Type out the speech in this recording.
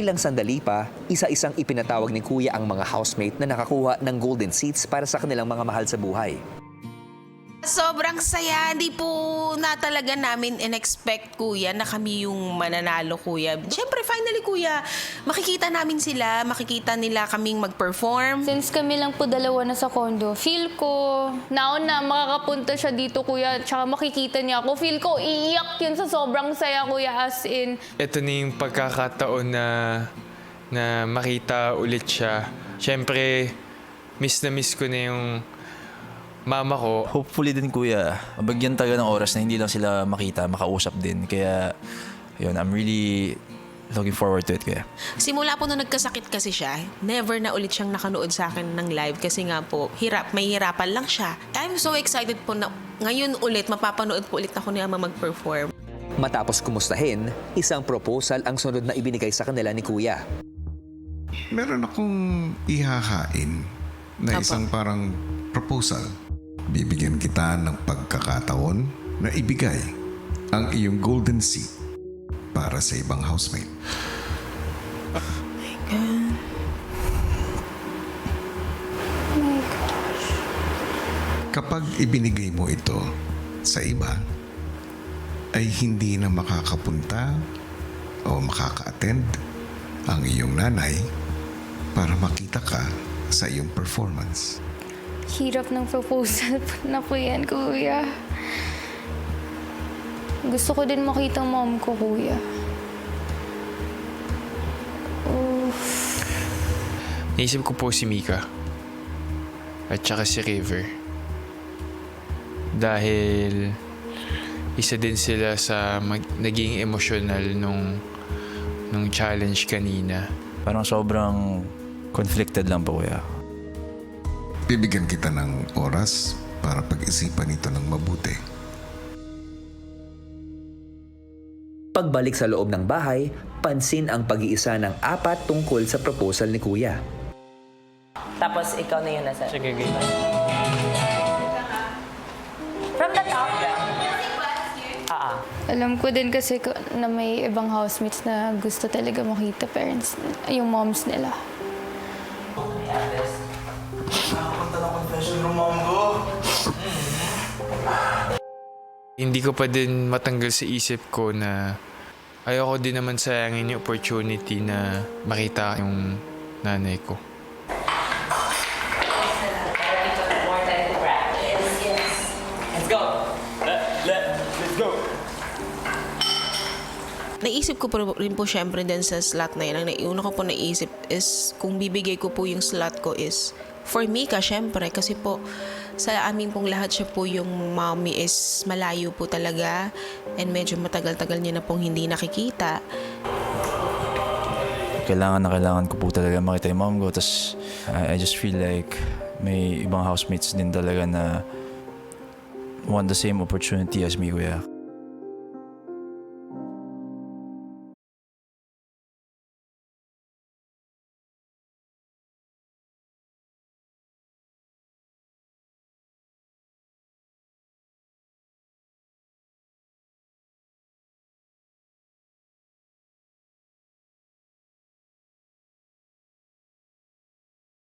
Ilang sandali pa, isa-isang ipinatawag ni Kuya ang mga housemate na nakakuha ng golden seats para sa kanilang mga mahal sa buhay. Sobrang saya. Hindi po na talaga namin in-expect, Kuya, na kami yung mananalo, Kuya. Siyempre, finally, Kuya, makikita namin sila, makikita nila kaming mag-perform. Since kami lang po dalawa na sa condo, feel ko, nauna makakapunta siya dito, Kuya, tsaka makikita niya ako. Feel ko, iiyak yun sa sobrang saya, Kuya, as in. Ito na yung pagkakataon na makita ulit siya. Siyempre, miss na miss ko na yung mama ko. Hopefully din, Kuya, mabagyan talaga ng oras na hindi lang sila makita, makausap din. Kaya, yun, I'm really looking forward to it, Kuya. Simula po nung nagkasakit kasi siya, never na ulit siyang nakanood sa akin ng live kasi nga po, may hirapan lang siya. I'm so excited po na ngayon ulit, mapapanood po ulit ako ni Ama mag-perform. Matapos kumustahin, isang proposal ang sunod na ibinigay sa kanila ni Kuya. Meron akong ihahain na isang parang proposal. Bibigyan kita ng pagkakataon na ibigay ang iyong golden seat para sa ibang housemate. Kapag ibinigay mo ito sa iba, ay hindi na makakapunta o makaka-attend ang iyong nanay para makita ka sa iyong performance. Hirap ng proposal na po yan, Kuya. Gusto ko din makita ang mom ko, Kuya. Naisip ko po si Mika at saka si River. Dahil isa din sila sa naging emotional nung challenge kanina. Parang sobrang conflicted lang po, Kuya. Bibigyan kita ng oras para pag-isipan ito ng mabuti. Pagbalik sa loob ng bahay, pansin ang pag-iisa ng 4 tungkol sa proposal ni Kuya. Tapos ikaw na yun nasa... Sige, game. From the top down. Alam ko din kasi na may ibang housemates na gusto talaga makita parents, yung moms nila. Hindi ko pa din matanggal sa isip ko na ayoko din naman sayangin yung opportunity na makita yung nanay ko. Let's go. Let's go. Naisip ko po rin po syempre din sa slot na yun. Ang una ko po naisip is kung bibigay ko po yung slot ko is for Mika syempre kasi po sa amin pong lahat siya po yung mommy is malayo po talaga and medyo matagal-tagal niya na pong hindi nakikita. Kailangan ko po talaga makita yung mom ko. Tapos, I just feel like may ibang housemates din talaga na want the same opportunity as me, Kuya.